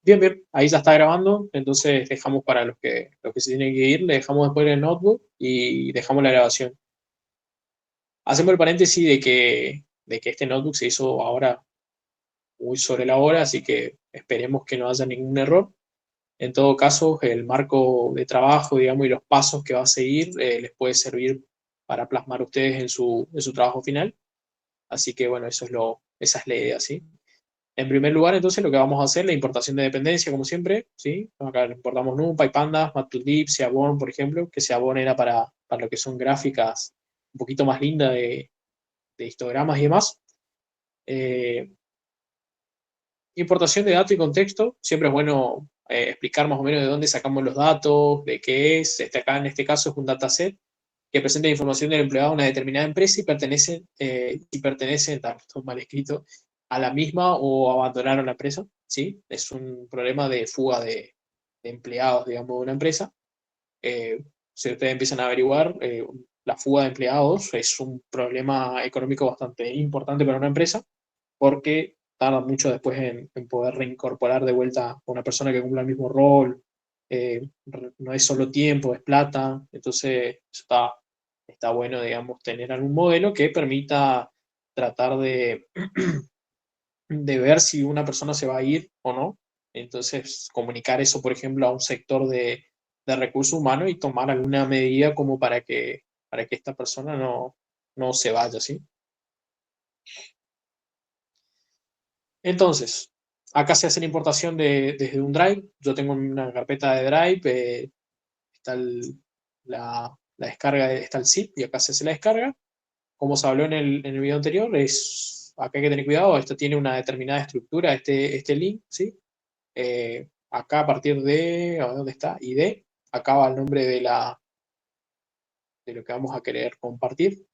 Bien, bien, ahí ya está grabando, entonces dejamos para los que se tienen que ir, le dejamos después el notebook y dejamos la grabación. Hacemos el paréntesis de que este notebook se hizo ahora muy sobre la hora, así que esperemos que no haya ningún error. En todo caso, el marco de trabajo, digamos, y los pasos que va a seguir les puede servir para plasmar ustedes en su trabajo final. Así que bueno, esa es la idea, ¿sí? En primer lugar, entonces, lo que vamos a hacer, la importación de dependencia, como siempre, ¿sí? Acá importamos NumPy, Pandas, Matplotlib, Seaborn, por ejemplo, que Seaborn era para lo que son gráficas un poquito más lindas de histogramas y demás. Eh, Importación de datos y contexto, siempre es bueno explicar más o menos de dónde sacamos los datos, de qué es. Acá en este caso es un dataset que presenta información del empleado a una determinada empresa y pertenecen, todo mal escrito, a la misma o abandonaron la empresa, ¿sí? Es un problema de fuga de empleados, digamos, de una empresa. Si ustedes empiezan a averiguar, la fuga de empleados es un problema económico bastante importante para una empresa porque tarda mucho después en poder reincorporar de vuelta a una persona que cumpla el mismo rol. No es solo tiempo, es plata. Entonces, está bueno, digamos, tener algún modelo que permita tratar de ver si una persona se va a ir o no. Entonces, comunicar eso, por ejemplo, a un sector de recursos humanos y tomar alguna medida como para que esta persona no se vaya, ¿sí? Entonces, acá se hace la importación desde un Drive. Yo tengo una carpeta de Drive, está la descarga, está el zip y acá se hace la descarga. Como se habló en el video anterior, acá hay que tener cuidado, esto tiene una determinada estructura, este link, ¿sí? Acá a partir a ver, ¿dónde está? ID, acá va el nombre de lo que vamos a querer compartir,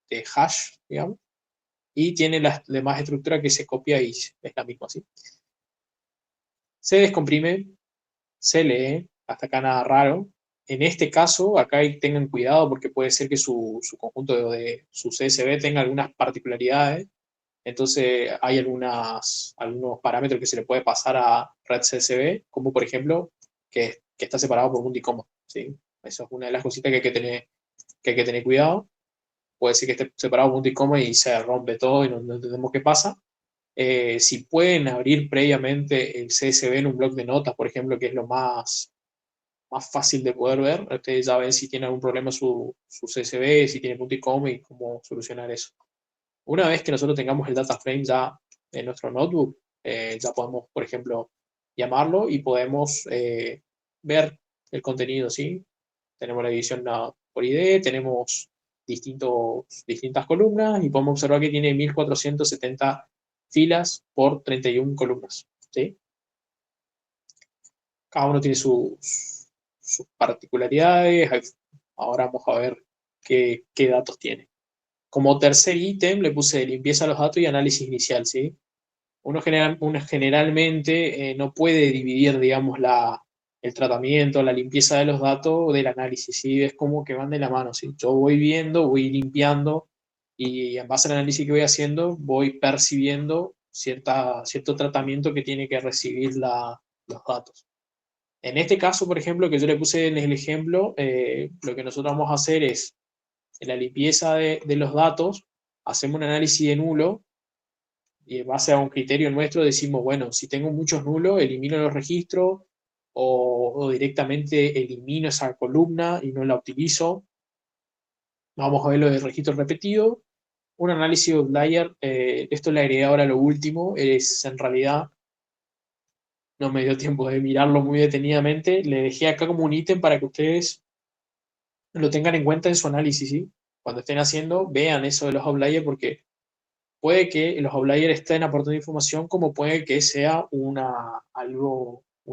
de hash, digamos, y tiene la demás estructura que se copia y es la misma, ¿sí? Se descomprime, se lee, hasta acá nada raro. En este caso, acá tengan cuidado porque puede ser que su conjunto de su CSV tenga algunas particularidades. Entonces, hay algunos parámetros que se le puede pasar a Red CSV, como por ejemplo que está separado por un dicoma, ¿sí? Eso es una de las cositas que hay que tener cuidado. Puede ser que esté separado por un dicoma y se rompe todo y no entendemos qué pasa. Si pueden abrir previamente el CSV en un bloc de notas, por ejemplo, que es lo más fácil de poder ver, ustedes ya ven si tiene algún problema su CSV, si tiene punto y coma y cómo solucionar eso. Una vez que nosotros tengamos el data frame ya en nuestro notebook, ya podemos, por ejemplo, llamarlo y podemos ver el contenido, ¿sí? Tenemos la división por ID, tenemos distintas columnas y podemos observar que tiene 1470 filas por 31 columnas, ¿sí? Cada uno tiene sus particularidades. Ahora vamos a ver qué datos tiene. Como tercer ítem le puse limpieza de los datos y análisis inicial, ¿sí? Uno generalmente no puede dividir, digamos, el tratamiento, la limpieza de los datos del análisis, ¿sí? Es como que van de la mano, ¿sí? Yo voy viendo, voy limpiando y en base al análisis que voy haciendo voy percibiendo cierto tratamiento que tiene que recibir los datos. En este caso, por ejemplo, que yo le puse en el ejemplo, lo que nosotros vamos a hacer es, en la limpieza de los datos, hacemos un análisis de nulo y en base a un criterio nuestro decimos, bueno, si tengo muchos nulos, elimino los registros o directamente elimino esa columna y no la utilizo. Vamos a ver lo de registro repetido. Un análisis de outlier, esto le agregué ahora lo último, es en realidad, no me dio tiempo de mirarlo muy detenidamente, le dejé acá como un ítem para que ustedes lo tengan en cuenta en su análisis, ¿sí? Cuando estén haciendo, vean eso de los outliers porque puede que los outliers estén aportando información como puede que sea un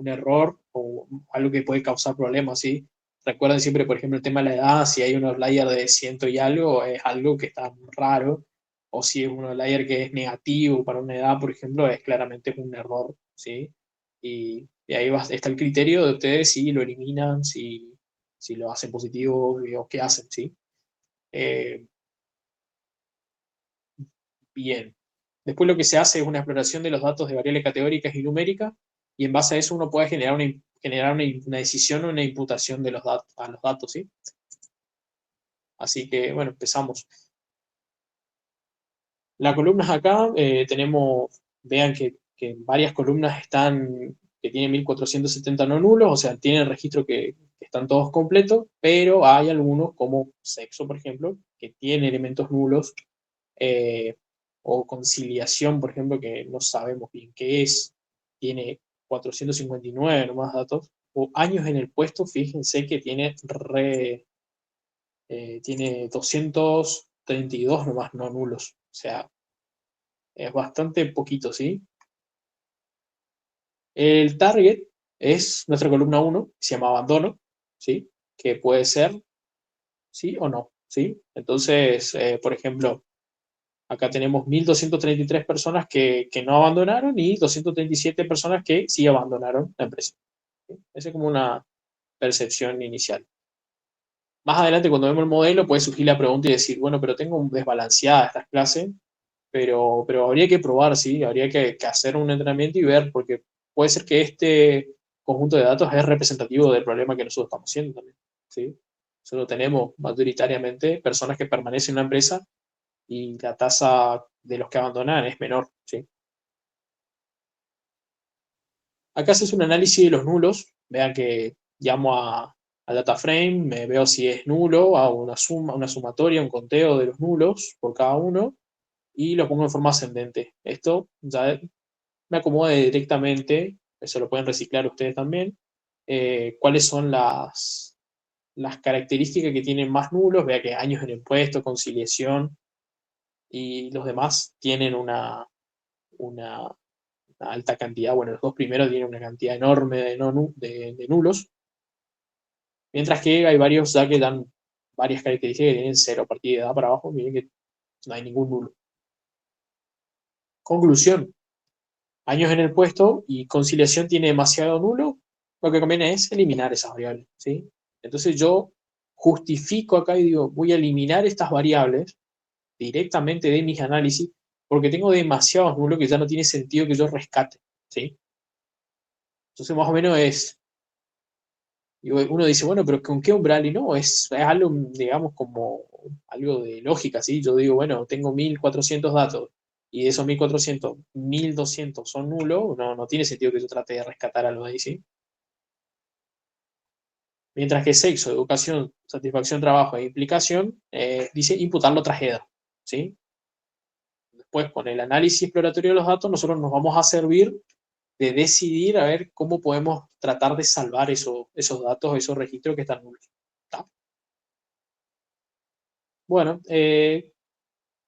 error o algo que puede causar problemas, ¿sí? Recuerden siempre, por ejemplo, el tema de la edad, si hay un outlier de ciento y algo, es algo que está raro, o si es un outlier que es negativo para una edad, por ejemplo, es claramente un error, ¿sí? Y ahí está el criterio de ustedes si lo eliminan, si lo hacen positivo o qué hacen, ¿sí? Eh, Bien. Después lo que se hace es una exploración de los datos de variables categóricas y numéricas. y en base a eso uno puede generar una decisión o una imputación de a los datos, ¿sí? Así que, bueno, empezamos. Las columnas acá vean que varias columnas que tienen 1470 no nulos, o sea, tienen el registro que están todos completos, pero hay algunos, como sexo, por ejemplo, que tiene elementos nulos, eh, o conciliación, por ejemplo, que no sabemos bien qué es, tiene 459 nomás datos, o años en el puesto, fíjense que tiene 232 nomás no nulos, o sea, es bastante poquito, ¿sí? El target es nuestra columna uno, se llama abandono, ¿sí? Que puede ser sí o no, ¿sí? Entonces, por ejemplo, acá tenemos 1233 personas que no abandonaron y 237 personas que sí abandonaron la empresa. ¿Sí? Esa es como una percepción inicial. Más adelante, cuando vemos el modelo, puede surgir la pregunta y decir, bueno, pero tengo desbalanceada estas clases, pero habría que probar, ¿sí? Habría que hacer un entrenamiento y ver, porque puede ser que este conjunto de datos es representativo del problema que nosotros estamos haciendo también, ¿sí? Solo tenemos mayoritariamente personas que permanecen en una empresa y la tasa de los que abandonan es menor, ¿sí? Acá se hace un análisis de los nulos, vean que llamo al data frame, me veo si es nulo, hago una sumatoria, un conteo de los nulos por cada uno y lo pongo en forma ascendente. Esto ya me acomode directamente, eso lo pueden reciclar ustedes también, cuáles son las características que tienen más nulos, vea que años en el puesto, conciliación, y los demás tienen una alta cantidad, bueno, los dos primeros tienen una cantidad enorme de nulos, mientras que hay varios ya que dan varias características que tienen cero, a partir de edad para abajo, miren que no hay ningún nulo. Conclusión, años en el puesto y conciliación tiene demasiado nulo, lo que conviene es eliminar esas variables, ¿sí? Entonces yo justifico acá y digo, voy a eliminar estas variables directamente de mis análisis porque tengo demasiados nulos que ya no tiene sentido que yo rescate, ¿sí? Entonces más o menos y uno dice, bueno, pero ¿con qué umbral? Y no, es algo, digamos, como algo de lógica, ¿sí? Yo digo, bueno, tengo 1400 datos y de esos 1400, 1200 son nulos, no tiene sentido que yo trate de rescatar algo de ahí, ¿sí? Mientras que sexo, educación, satisfacción, trabajo e implicación, dice imputarlo tras edad, ¿sí? Después, con el análisis exploratorio de los datos, nosotros nos vamos a servir de decidir a ver cómo podemos tratar de salvar esos datos, esos registros que están nulos. ¿Tá? Bueno,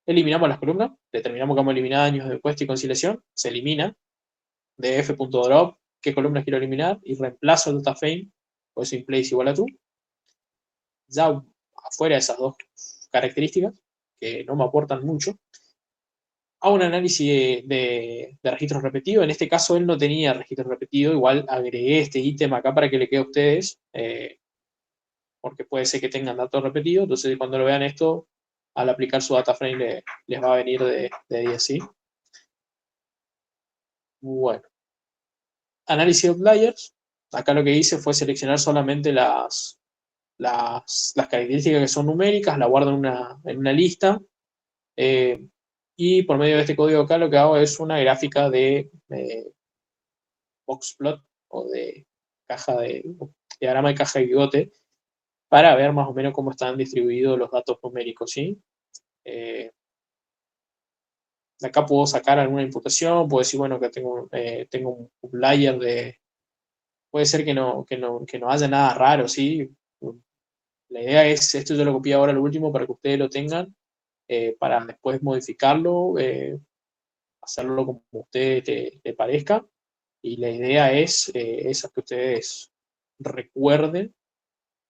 eliminamos las columnas, determinamos que vamos a eliminar años de puesto y conciliación, se elimina de f.drop qué columnas quiero eliminar y reemplazo el data frame, pues in place igual a true. Ya afuera de esas dos características, que no me aportan mucho, hago un análisis de registros repetidos. En este caso él no tenía registros repetidos, igual agregué este ítem acá para que le quede a ustedes, porque puede ser que tengan datos repetidos, entonces cuando lo vean esto, al aplicar su data frame les va a venir de 10, ¿sí? Bueno, análisis de outliers. Acá lo que hice fue seleccionar solamente las características que son numéricas, la guardo en una lista, eh, y por medio de este código acá lo que hago es una gráfica de boxplot o de diagrama de caja de bigote para ver más o menos cómo están distribuidos los datos numéricos, ¿sí? Eh, acá puedo sacar alguna imputación, puedo decir, bueno, que tengo un layer puede ser que no haya nada raro, ¿sí? La idea es, esto yo lo copié ahora lo último para que ustedes lo tengan, para después modificarlo, hacerlo como a ustedes te parezca. Y la idea es esa, que ustedes recuerden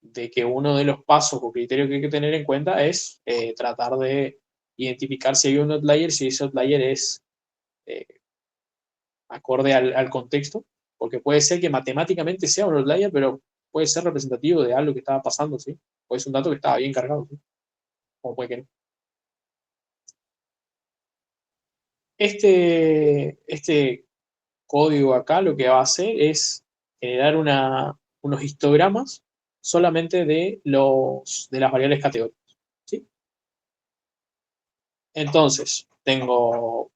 de que uno de los pasos o criterios que hay que tener en cuenta es tratar de identificar si hay un outlier, si ese outlier es eh, acorde al contexto, porque puede ser que matemáticamente sea un outlier, pero puede ser representativo de algo que estaba pasando, ¿sí? Puede ser un dato que estaba bien cargado, ¿sí? Como puede que no. Este código acá lo que va a hacer es generar unos histogramas solamente de las variables categóricas, ¿sí? Entonces, tengo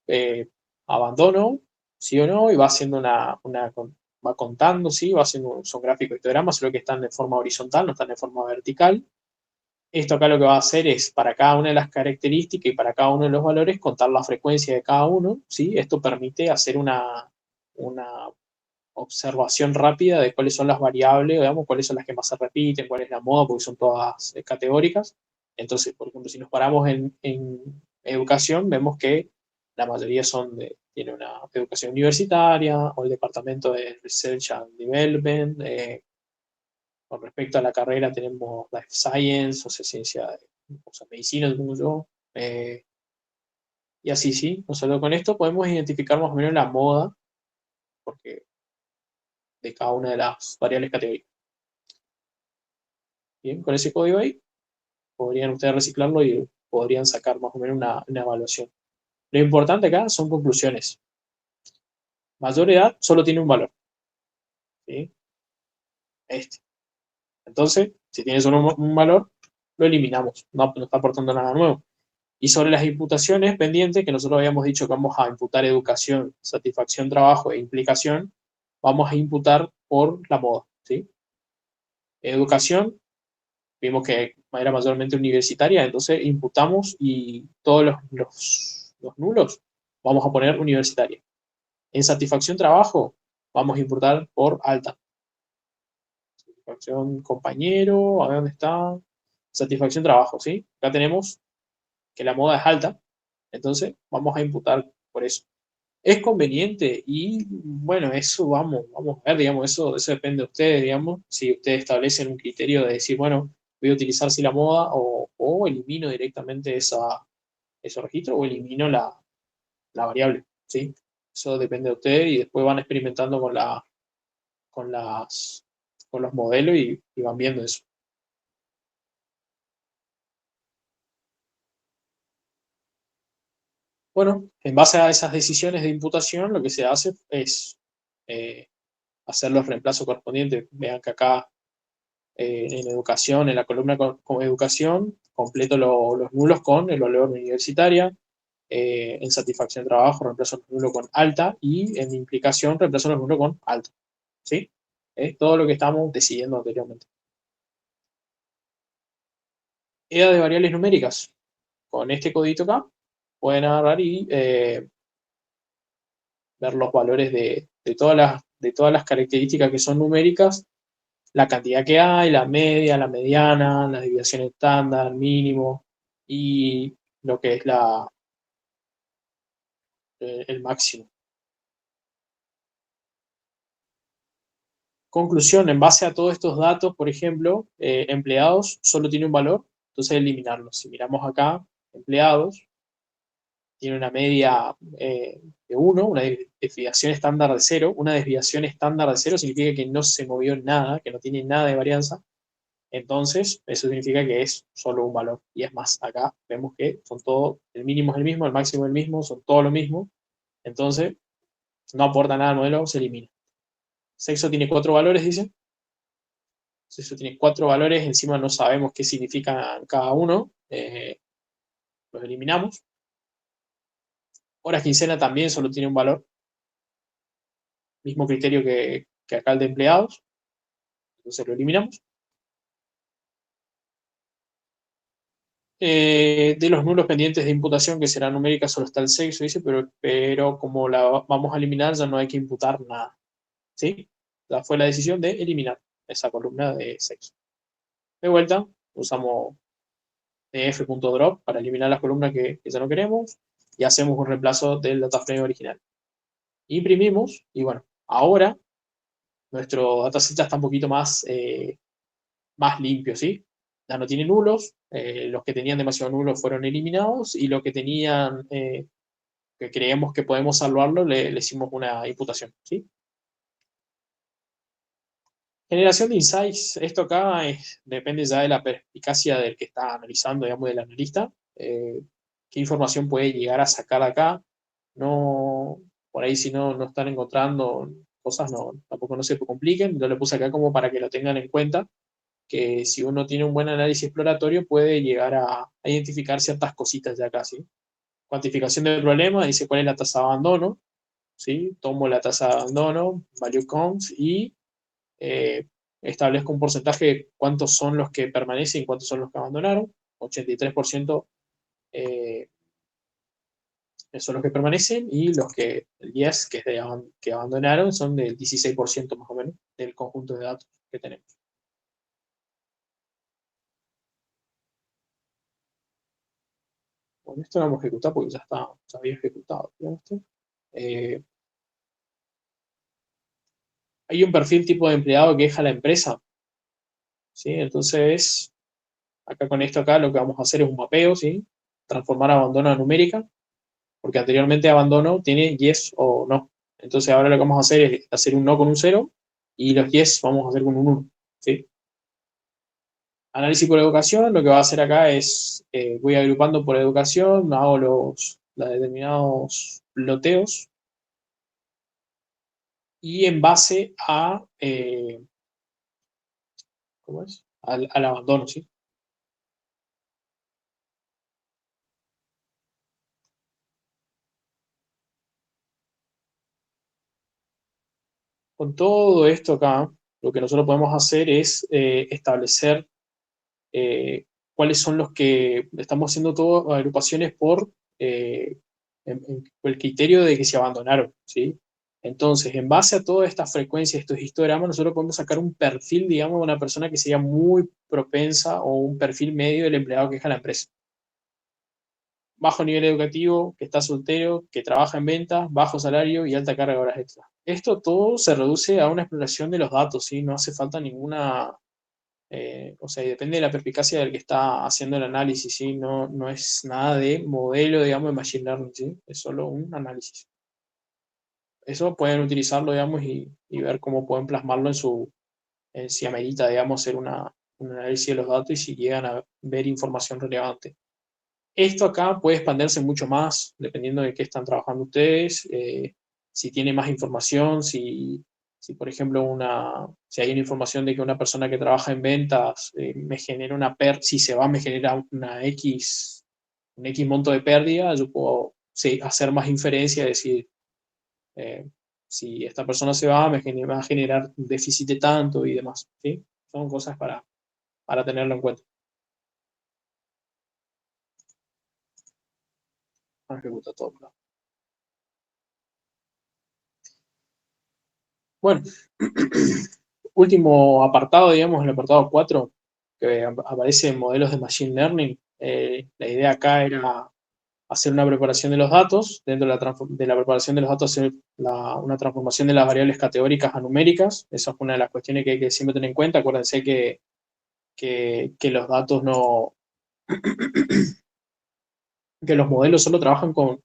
abandono, sí o no, y va haciendo va contando, sí, va haciendo, son gráficos histogramas, solo que están de forma horizontal, no están de forma vertical. Esto acá lo que va a hacer es, para cada una de las características y para cada uno de los valores, contar la frecuencia de cada uno, ¿sí? Esto permite hacer una observación rápida de cuáles son las variables, digamos, cuáles son las que más se repiten, cuál es la moda, porque son todas categóricas. Entonces, por ejemplo, si nos paramos en educación, vemos que la mayoría tiene una educación universitaria o el departamento de Research and Development. Con respecto a la carrera tenemos Life Science, o sea, o sea, medicina, supongo yo. Y así, sí, nosotros con esto podemos identificar más o menos la moda porque de cada una de las variables categóricas. Bien, con ese código ahí podrían ustedes reciclarlo y podrían sacar más o menos una evaluación. Lo importante acá son conclusiones. Mayor edad solo tiene un valor, ¿sí? Este. Entonces, si tiene solo un valor, lo eliminamos. No está aportando nada nuevo. Y sobre las imputaciones pendientes, que nosotros habíamos dicho que vamos a imputar educación, satisfacción, trabajo e implicación, vamos a imputar por la moda, ¿sí? Educación, vimos que era mayormente universitaria, entonces imputamos y todos los nulos vamos a poner universitaria. En satisfacción trabajo, vamos a imputar por alta. Satisfacción compañero, a ver dónde está. Satisfacción trabajo, ¿sí? Acá tenemos que la moda es alta, entonces vamos a imputar por eso. Es conveniente y bueno, eso vamos a ver, digamos, eso depende de ustedes, digamos, si ustedes establecen un criterio de decir, bueno, voy a utilizar si la moda o elimino directamente ese registro o elimino la variable, ¿sí? Eso depende de ustedes y después van experimentando con, las, con los modelos y van viendo eso. Bueno, en base a esas decisiones de imputación, lo que se hace es eh, hacer los reemplazos correspondientes. Vean que acá en educación, en la columna con educación, completo los nulos con el valor universitaria. En satisfacción de trabajo reemplazo los nulos con alta y en implicación reemplazo los nulos con alto. ¿Sí? Es todo lo que estamos decidiendo anteriormente. EDA de variables numéricas. Con este codito acá pueden agarrar y ver los valores de todas las características que son numéricas, la cantidad que hay, la media, la mediana, la desviación estándar, mínimo y lo que es el máximo. Conclusión, en base a todos estos datos, por ejemplo, empleados solo tiene un valor, entonces eliminarlos. Si miramos acá, empleados, tiene una media de 1, una desviación estándar de 0. Una desviación estándar de 0 significa que no se movió nada, que no tiene nada de varianza. Entonces, eso significa que es solo un valor. Y es más, acá vemos que son todos, el mínimo es el mismo, el máximo es el mismo, son todos lo mismo. Entonces, no aporta nada al modelo, se elimina. Sexo tiene 4 valores, dice. Sexo tiene 4 valores, encima no sabemos qué significa cada uno. Los eliminamos. Horas quincena también solo tiene un valor. Mismo criterio que acá el de empleados. Entonces lo eliminamos. De los nulos pendientes de imputación, que será numérica, solo está el sexo, dice, pero como la vamos a eliminar, ya no hay que imputar nada. ¿Sí? Ya fue la decisión de eliminar esa columna de sexo. De vuelta, usamos df.drop para eliminar las columnas que ya no queremos y hacemos un reemplazo del dataframe original. Imprimimos y bueno, ahora nuestro dataset ya está un poquito más limpio, ¿sí? Ya no tiene nulos, los que tenían demasiado nulos fueron eliminados y los que tenían, que creemos que podemos salvarlo, le hicimos una imputación, ¿sí? Generación de insights, esto acá depende ya de la perspicacia del que está analizando, digamos, del analista, qué información puede llegar a sacar acá. No, por ahí si no están encontrando cosas, tampoco no se compliquen. Yo le puse acá como para que lo tengan en cuenta, que si uno tiene un buen análisis exploratorio puede llegar a identificar ciertas cositas ya casi. Cuantificación del problema, dice cuál es la tasa de abandono, ¿sí? Tomo la tasa de abandono, value counts, y eh, establezco un porcentaje de cuántos son los que permanecen y cuántos son los que abandonaron. 83% eh, son los que permanecen, y el 10 que abandonaron son del 16% más o menos del conjunto de datos que tenemos. Bueno, esto lo vamos a ejecutar porque ya había ejecutado. Eh, Hay un perfil tipo de empleado que deja la empresa, ¿sí? Entonces, acá con esto acá lo que vamos a hacer es un mapeo, ¿sí? Transformar abandono a numérica, porque anteriormente abandono tiene yes o no. Entonces ahora lo que vamos a hacer es hacer un no con un 0 y los yes vamos a hacer con un 1, ¿sí? Análisis por educación, lo que va a hacer acá es, voy agrupando por educación, hago los determinados loteos, y en base ¿cómo es? Al abandono, ¿sí? Con todo esto acá, lo que nosotros podemos hacer es establecer cuáles son los que estamos haciendo todas agrupaciones eh, por el criterio de que se abandonaron, ¿sí? Entonces, en base a toda esta frecuencia, estos histogramas, nosotros podemos sacar un perfil, digamos, de una persona que sería muy propensa, o un perfil medio del empleado que deja la empresa. Bajo nivel educativo, que está soltero, que trabaja en ventas, bajo salario y alta carga de horas extras. Esto todo se reduce a una exploración de los datos, ¿sí? No hace falta ninguna, o sea, depende de la perspicacia del que está haciendo el análisis, ¿sí? No es nada de modelo, digamos, de Machine Learning, ¿sí? Es solo un análisis. Eso pueden utilizarlo, digamos, y ver cómo pueden plasmarlo si amerita, digamos, hacer un análisis de los datos y si llegan a ver información relevante. Esto acá puede expandirse mucho más, dependiendo de qué están trabajando ustedes, si tiene más información, si por ejemplo, si hay una información de que una persona que trabaja en ventas me genera si se va, me genera un X monto de pérdida, yo puedo, sí, hacer más inferencia, decir, eh, si esta persona se va, va a generar un déficit de tanto y demás, ¿sí? Son cosas para tenerlo en cuenta. Ejecuta todo, claro. Bueno, último apartado, digamos, el apartado 4 que aparece en modelos de Machine Learning. La idea acá era hacer una preparación de los datos. Dentro de la preparación de los datos, hacer una transformación de las variables categóricas a numéricas. Esa es una de las cuestiones que hay que siempre tener en cuenta. Acuérdense que los datos no, que los modelos solo trabajan con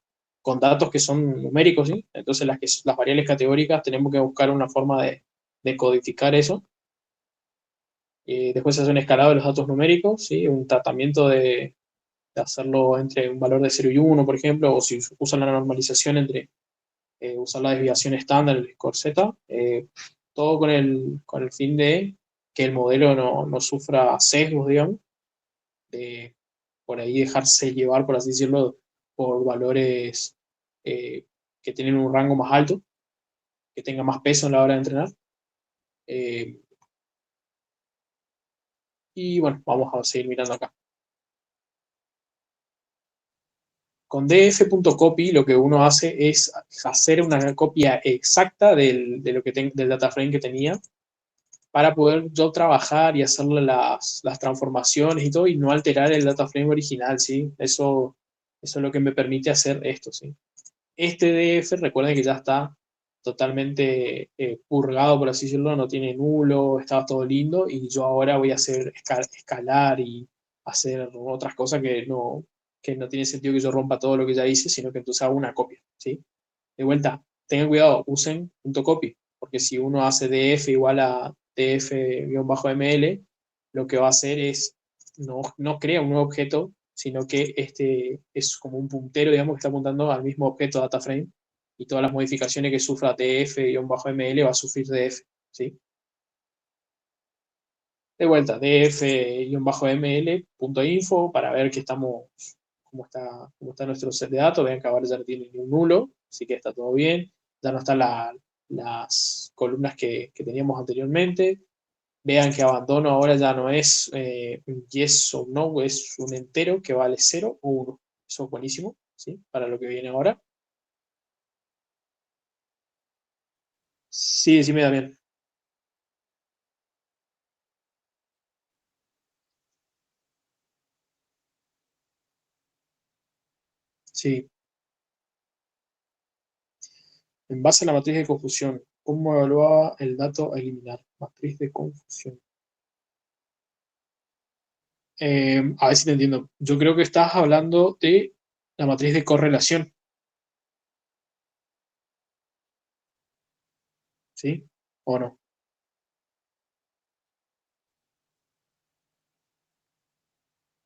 datos que son numéricos, ¿sí? Entonces las variables categóricas tenemos que buscar una forma de codificar eso. Después se hace un escalado de los datos numéricos, ¿sí? Un tratamiento de hacerlo entre un valor de 0 y 1, por ejemplo, o si usan la normalización entre usar la desviación estándar, el score Z, todo con el fin de que el modelo no sufra sesgos, digamos, de por ahí dejarse llevar, por así decirlo, por valores eh, que tienen un rango más alto, que tenga más peso a la hora de entrenar. Eh, y bueno, vamos a seguir mirando acá. Con df.copy lo que uno hace es hacer una copia exacta del data frame que tenía, para poder yo trabajar y hacerle las transformaciones y todo, y no alterar el data frame original, ¿sí? Eso es lo que me permite hacer esto, ¿sí? Este DF, recuerden que ya está totalmente purgado, por así decirlo, no tiene nulo, está todo lindo, y yo ahora voy a hacer escalar y hacer otras cosas que no tiene sentido que yo rompa todo lo que ya hice, sino que entonces hago una copia, ¿sí? De vuelta, tengan cuidado, usen .copy, porque si uno hace df igual a df-ml, lo que va a hacer es, no crea un nuevo objeto, sino que este es como un puntero, digamos, que está apuntando al mismo objeto data frame, y todas las modificaciones que sufra df-ml va a sufrir df, ¿sí? De vuelta, df-ml.info para ver que estamos, cómo está nuestro set de datos. Vean que ahora ya no tiene ni un nulo, así que está todo bien. Ya no están las columnas que teníamos anteriormente. Vean que abandono ahora ya no es un yes o no, es un entero que vale 0 o 1. Eso es buenísimo, ¿sí? Para lo que viene ahora. Sí, decime también. Sí. En base a la matriz de confusión, ¿cómo evaluaba el dato a eliminar? Matriz de confusión. A ver si te entiendo. Yo creo que estás hablando de la matriz de correlación, ¿sí? ¿O no?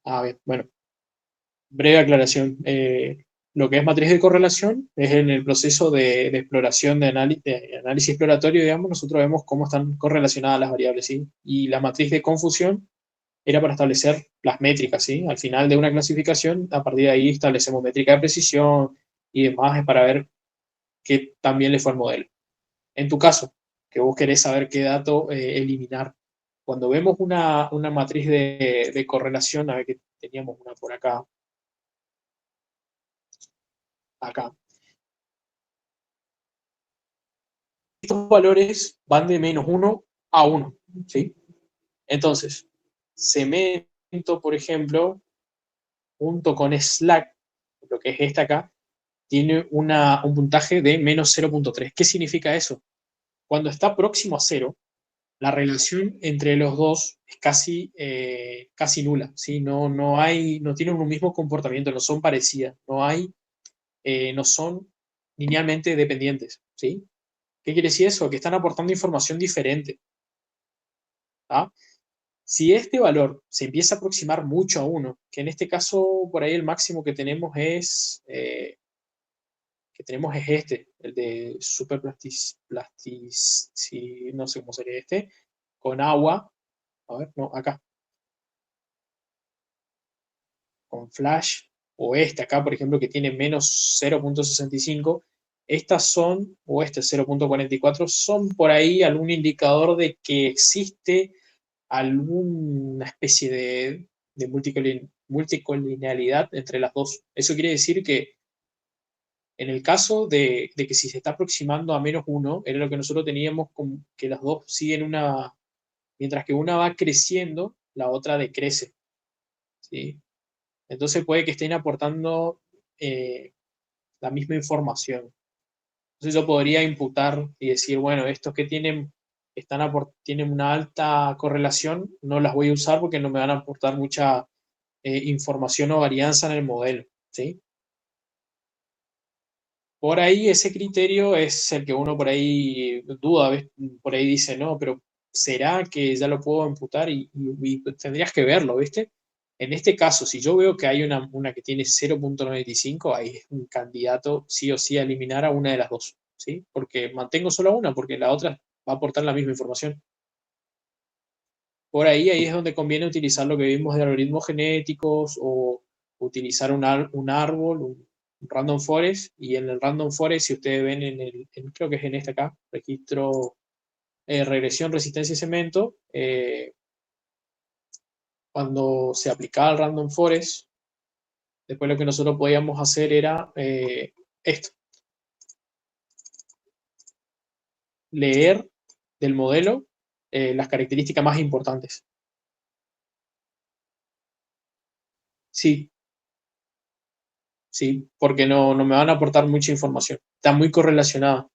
A ver, bueno, breve aclaración. Lo que es matriz de correlación es en el proceso de exploración, de análisis exploratorio, digamos, nosotros vemos cómo están correlacionadas las variables, ¿sí? Y la matriz de confusión era para establecer las métricas, ¿sí? Al final de una clasificación, a partir de ahí establecemos métrica de precisión y demás, es para ver qué también le fue al modelo. En tu caso, que vos querés saber qué dato eliminar, cuando vemos una matriz de correlación, a ver que teníamos una por acá, acá. Estos valores van de -1 a 1, ¿sí? Entonces, cemento, por ejemplo, junto con Slack, lo que es esta acá, tiene un puntaje de -0.3. ¿Qué significa eso? Cuando está próximo a 0, la relación entre los dos es casi nula, ¿sí? No tienen un mismo comportamiento, no son parecidas, no son linealmente dependientes, ¿sí? ¿Qué quiere decir eso? Que están aportando información diferente. ¿Ah? Si este valor se empieza a aproximar mucho a 1, que en este caso por ahí el máximo que tenemos es este, el de sí, no sé cómo sería este, con agua, a ver, no, acá, con flash, o este acá, por ejemplo, que tiene -0.65, estas son, o este 0.44, son por ahí algún indicador de que existe alguna especie de multicolinealidad entre las dos. Eso quiere decir que en el caso de que si se está aproximando a -1, era lo que nosotros teníamos, con, que las dos siguen mientras que una va creciendo, la otra decrece, ¿sí? Entonces puede que estén aportando eh, la misma información. Entonces yo podría imputar y decir, bueno, estos que tienen una alta correlación, no las voy a usar porque no me van a aportar mucha información o varianza en el modelo, ¿sí? Por ahí ese criterio es el que uno por ahí duda, ¿ves? Por ahí dice, no, pero ¿será que ya lo puedo imputar? Y tendrías que verlo, ¿viste? En este caso, si yo veo que hay una que tiene 0.95, ahí es un candidato sí o sí a eliminar a una de las dos, ¿sí? Porque mantengo solo a una, porque la otra va a aportar la misma información. Ahí es donde conviene utilizar lo que vimos de algoritmos genéticos o utilizar un árbol, un random forest, y en el random forest, si ustedes ven creo que es en este acá, registro, regresión, resistencia y cemento, cuando se aplicaba el random forest, después lo que nosotros podíamos hacer era esto, leer del modelo las características más importantes. Sí, sí, porque no me van a aportar mucha información. Está muy correlacionada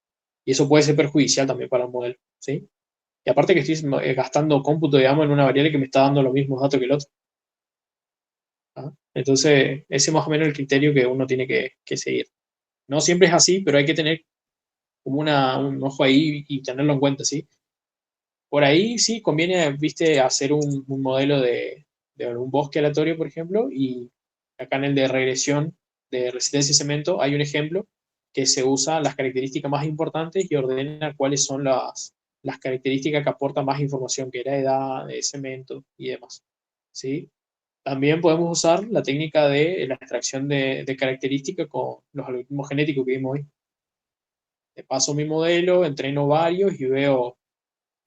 y eso puede ser perjudicial también para el modelo, ¿sí? Y aparte que estoy gastando cómputo, digamos, en una variable que me está dando los mismos datos que el otro. ¿Ah? Entonces, ese es más o menos el criterio que uno tiene que seguir. No siempre es así, pero hay que tener como un ojo ahí y tenerlo en cuenta, ¿sí? Por ahí sí conviene, viste, hacer un modelo de un bosque aleatorio, por ejemplo, y acá en el de regresión de resistencia y cemento hay un ejemplo que se usa las características más importantes y ordena cuáles son las características que aportan más información, que era edad, cemento y demás. ¿Sí? También podemos usar la técnica de la extracción de características con los algoritmos genéticos que vimos hoy. Te paso mi modelo, entreno varios y veo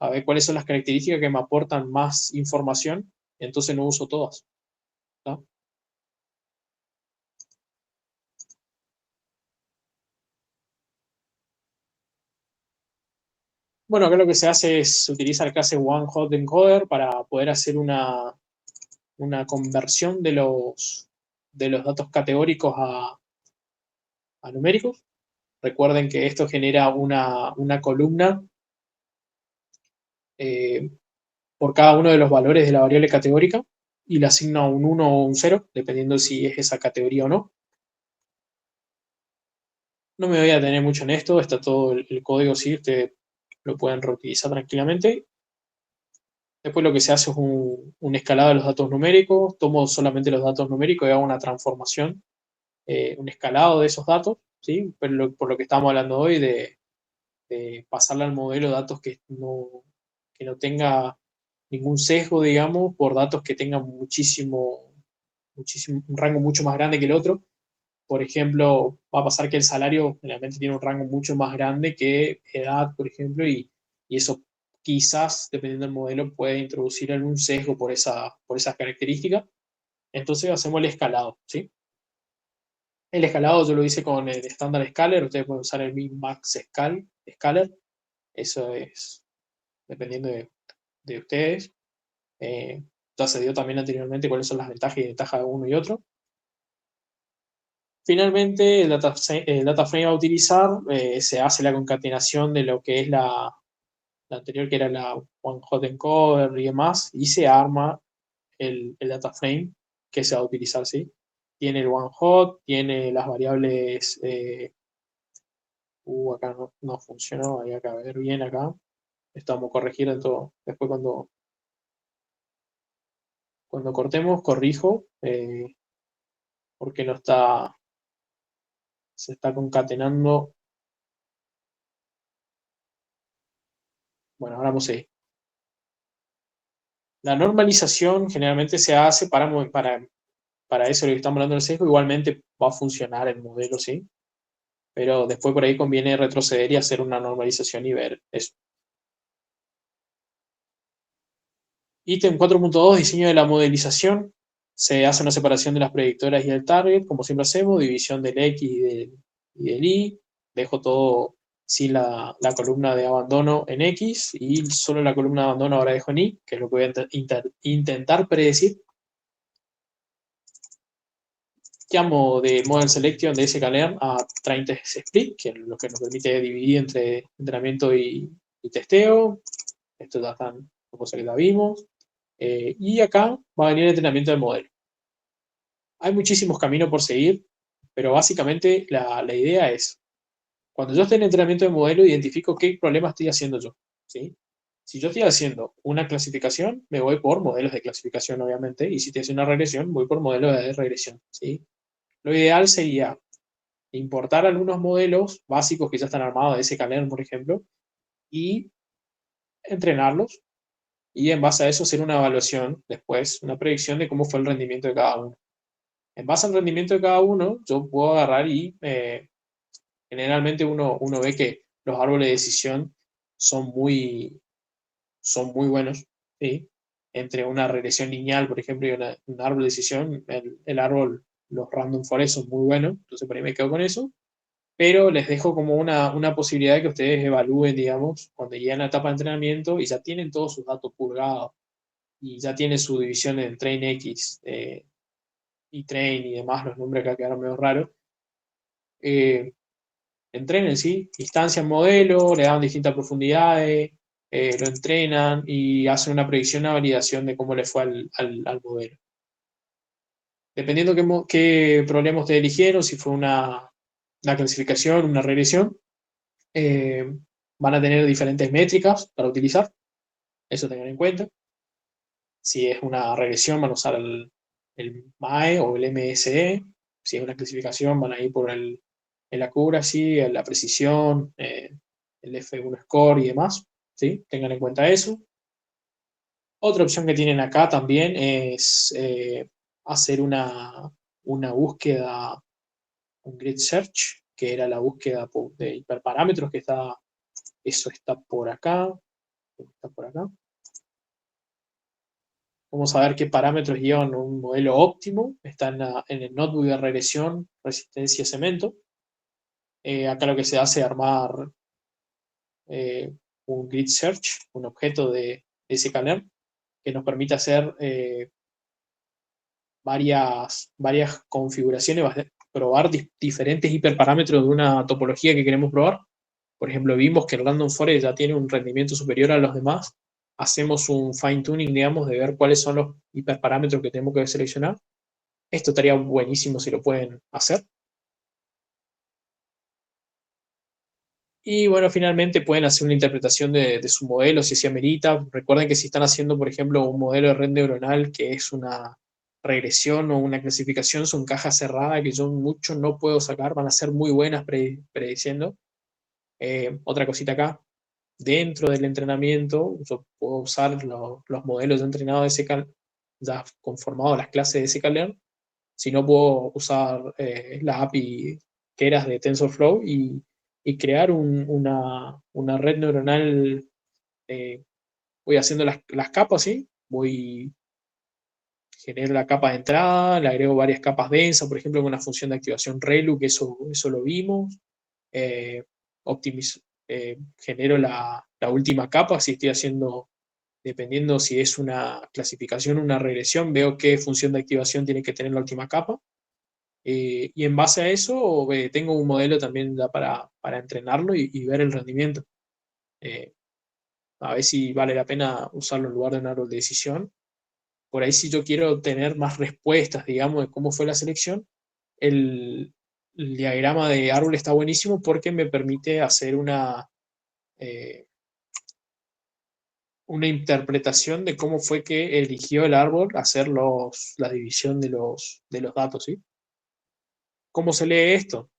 a ver cuáles son las características que me aportan más información, entonces no uso todas. ¿No? Bueno, acá lo que se hace es utilizar el clase One Hot Encoder para poder hacer una conversión de los datos categóricos a numéricos. Recuerden que esto genera una columna eh, por cada uno de los valores de la variable categórica y le asigna un 1 o un 0, dependiendo si es esa categoría o no. No me voy a detener mucho en esto, está todo el código, sí, ustedes lo pueden reutilizar tranquilamente. Después lo que se hace es un escalado de los datos numéricos, tomo solamente los datos numéricos y hago una transformación, un escalado de esos datos, ¿sí? Pero por lo que estamos hablando hoy de pasarle al modelo datos que no tenga ningún sesgo, digamos, por datos que tengan muchísimo, un rango mucho más grande que el otro. Por ejemplo, va a pasar que el salario generalmente tiene un rango mucho más grande que edad, por ejemplo, y eso quizás, dependiendo del modelo, puede introducir algún sesgo por esas características. Entonces hacemos el escalado, ¿sí? El escalado yo lo hice con el estándar scaler, ustedes pueden usar el min-max scaler, eso es dependiendo de ustedes. Ya se dio también anteriormente cuáles son las ventajas y desventajas de uno y otro. Finalmente, el data frame a utilizar, se hace la concatenación de lo que es la anterior, que era la one hot encoder y demás, y se arma el data frame que se va a utilizar, ¿sí? Tiene el one hot, tiene las variables, acá no funcionó, había que ver bien acá, estamos corrigiendo todo, después cuando cortemos, corrijo, porque no está, se está concatenando. Bueno, ahora vamos a ir. La normalización generalmente se hace para eso lo que estamos hablando del sesgo. Igualmente va a funcionar el modelo, ¿sí? Pero después por ahí conviene retroceder y hacer una normalización y ver eso. Ítem 4.2, diseño de la modelización. Se hace una separación de las predictoras y el target, como siempre hacemos, división del X y del Y. Dejo todo sin la columna de abandono en X y solo la columna de abandono ahora dejo en Y, que es lo que voy a intentar predecir. Llamo de Model Selection de sklearn a Train Test Split, que es lo que nos permite dividir entre entrenamiento y testeo. Esto ya están cosas que ya vimos. Y acá va a venir el entrenamiento del modelo. Hay muchísimos caminos por seguir, pero básicamente la idea es, cuando yo esté en entrenamiento del modelo, identifico qué problema estoy haciendo yo. ¿Sí? Si yo estoy haciendo una clasificación, me voy por modelos de clasificación, obviamente, y si estoy haciendo una regresión, voy por modelos de regresión. ¿Sí? Lo ideal sería importar algunos modelos básicos que ya están armados de sklearn, por ejemplo, y entrenarlos, y en base a eso hacer una evaluación después, una predicción de cómo fue el rendimiento de cada uno. En base al rendimiento de cada uno, yo puedo agarrar y generalmente uno ve que los árboles de decisión son muy buenos, ¿sí? Entre una regresión lineal, por ejemplo, y un árbol de decisión, el árbol, los random forest son muy buenos, entonces por ahí me quedo con eso, pero les dejo como una posibilidad de que ustedes evalúen, digamos, cuando llegan a la etapa de entrenamiento y ya tienen todos sus datos purgados y ya tienen su división en train X y train y demás, los nombres acá quedaron medio raros. Eh, Entrenen, ¿sí? Instancian modelo, le dan distintas profundidades, lo entrenan y hacen una predicción, una validación de cómo le fue al modelo. Dependiendo qué problema ustedes eligieron, si fue una clasificación, una regresión, eh, van a tener diferentes métricas para utilizar, eso tengan en cuenta. Si es una regresión, van a usar el MAE o el MSE. Si es una clasificación, van a ir por el en la cura, sí, en la precisión, el F1 score y demás, ¿sí? Tengan en cuenta eso. Otra opción que tienen acá también es hacer una búsqueda, un grid search, que era la búsqueda de hiperparámetros, eso está por acá, está por acá. Vamos a ver qué parámetros llevan un modelo óptimo. Está en el notebook de regresión, resistencia cemento. Acá lo que se hace es armar eh, un grid search, un objeto de sklearn, que nos permite hacer varias configuraciones, probar diferentes hiperparámetros de una topología que queremos probar. Por ejemplo, vimos que el Random Forest ya tiene un rendimiento superior a los demás. Hacemos un fine tuning, digamos, de ver cuáles son los hiperparámetros que tenemos que seleccionar. Esto estaría buenísimo si lo pueden hacer. Y bueno, finalmente pueden hacer una interpretación de su modelo si se amerita. Recuerden que si están haciendo, por ejemplo, un modelo de red neuronal que es una regresión o una clasificación, son cajas cerradas que yo mucho no puedo sacar, van a ser muy buenas prediciendo. Otra cosita acá, dentro del entrenamiento, yo puedo usar los modelos ya entrenados de SKLearn, ya conformados las clases de SKLearn. Si no, puedo usar la API Keras de TensorFlow y crear una red neuronal. eh, Voy haciendo las capas, ¿sí? Genero la capa de entrada, le agrego varias capas densas, por ejemplo, con una función de activación ReLU, que eso lo vimos. Eh, optimizo, Genero la última capa, si estoy haciendo, dependiendo si es una clasificación o una regresión, veo qué función de activación tiene que tener la última capa. Y en base a eso, tengo un modelo también ya para entrenarlo y ver el rendimiento. Eh, a ver si vale la pena usarlo en lugar de un árbol de decisión. Por ahí, si yo quiero tener más respuestas, digamos, de cómo fue la selección, el diagrama de árbol está buenísimo porque me permite hacer eh, una interpretación de cómo fue que eligió el árbol hacer la división de los datos, ¿sí? ¿Cómo se lee esto?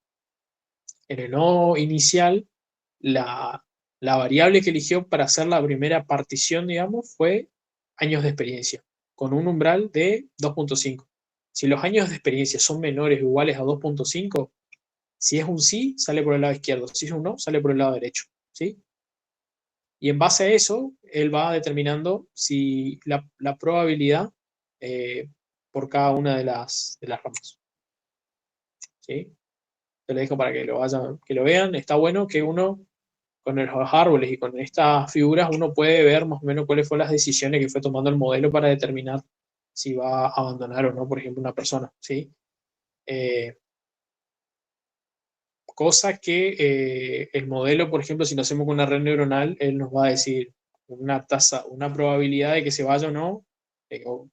En el nodo inicial, la, la variable que eligió para hacer la primera partición, digamos, fue años de experiencia, con un umbral de 2.5. Si los años de experiencia son menores o iguales a 2.5, si es un sí, sale por el lado izquierdo. Si es un no, sale por el lado derecho. ¿Sí? Y en base a eso, él va determinando si la probabilidad eh, por cada una de las ramas. ¿Sí? Te lo dejo para que lo vean. Está bueno que uno, con los árboles y con estas figuras, uno puede ver más o menos cuáles fueron las decisiones que fue tomando el modelo para determinar si va a abandonar o no, por ejemplo, una persona. ¿Sí? Eh, Cosa que el modelo, por ejemplo, si lo hacemos con una red neuronal, él nos va a decir una tasa, una probabilidad de que se vaya o no,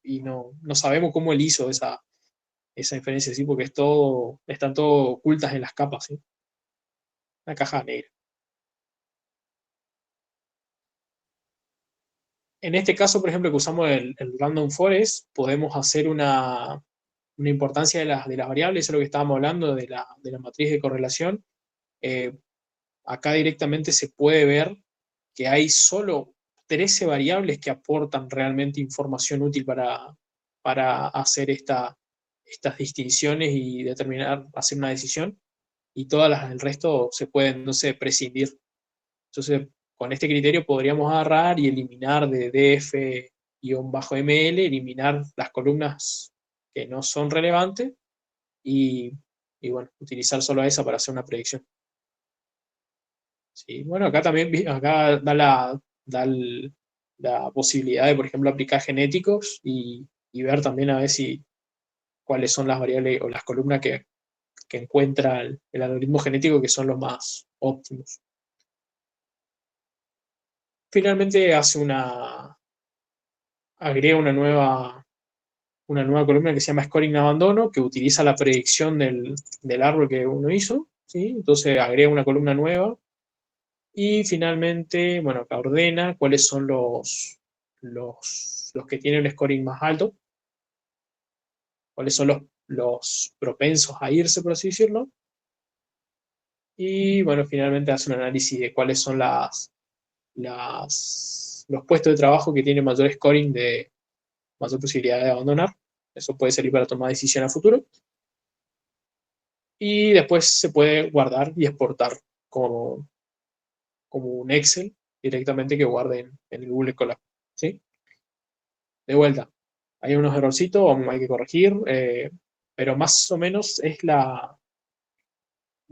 y no sabemos cómo él hizo esa inferencia, ¿sí? Porque están todo ocultas en las capas, ¿sí? Una caja negra. En este caso, por ejemplo, que usamos el random forest, podemos hacer una importancia de las variables, eso es lo que estábamos hablando de la matriz de correlación. Eh, Acá directamente se puede ver que hay solo 13 variables que aportan realmente información útil para hacer estas distinciones y hacer una decisión, y el resto se pueden, no sé, prescindir. Entonces, con este criterio podríamos agarrar y eliminar de df-ml, eliminar las columnas que no son relevantes y, y bueno, utilizar solo esa para hacer una predicción. Sí, bueno, acá también, acá da la posibilidad de, por ejemplo, aplicar genéticos y ver también a ver cuáles son las variables o las columnas que encuentra el algoritmo genético que son los más óptimos. Finalmente agrega una nueva columna que se llama scoring abandono, que utiliza la predicción del árbol que uno hizo, ¿sí? Entonces agrega una columna nueva. Y finalmente, bueno, acá ordena cuáles son los que tienen el scoring más alto, cuáles son los propensos a irse, por así decirlo. Y bueno, finalmente hace un análisis de cuáles son los puestos de trabajo que tienen mayor scoring de mayor posibilidad de abandonar. Eso puede servir para tomar decisión a futuro. Y después se puede guardar y exportar como, como un Excel directamente que guarde en el Google Colab. ¿Sí? De vuelta, hay unos errorcitos, hay que corregir, pero más o menos es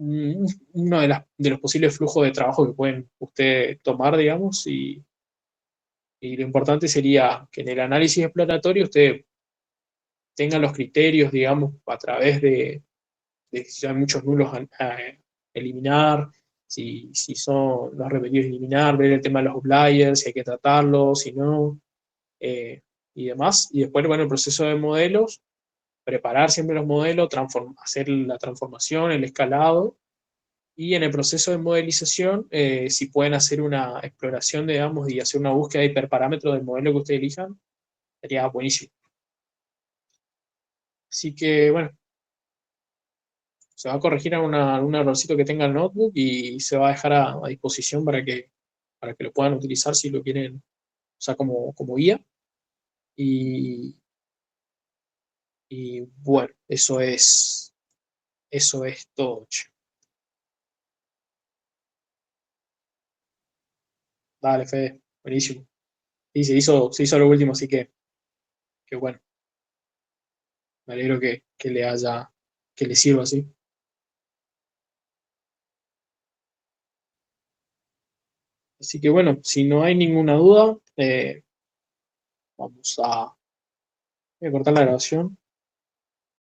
uno de los posibles flujos de trabajo que pueden ustedes tomar, digamos, y lo importante sería que en el análisis exploratorio usted tenga los criterios, digamos, a través de si hay muchos nulos a eliminar, si son los repetidos eliminar, ver el tema de los outliers, si hay que tratarlos, si no, y demás. Y después, bueno, el proceso de modelos, preparar siempre los modelos, hacer la transformación, el escalado, y en el proceso de modelización, si pueden hacer una exploración, digamos, y hacer una búsqueda de hiperparámetros del modelo que ustedes elijan, sería buenísimo. Así que, bueno, se va a corregir a un errorcito que tenga el notebook y se va a dejar a disposición para que lo puedan utilizar si lo quieren, o sea, como guía. Y, y bueno, eso es todo. Che. Dale, Fede, buenísimo. Y se hizo lo último, así que bueno, me alegro que le sirva así. Así que bueno, si no hay ninguna duda, vamos a, voy a cortar la grabación.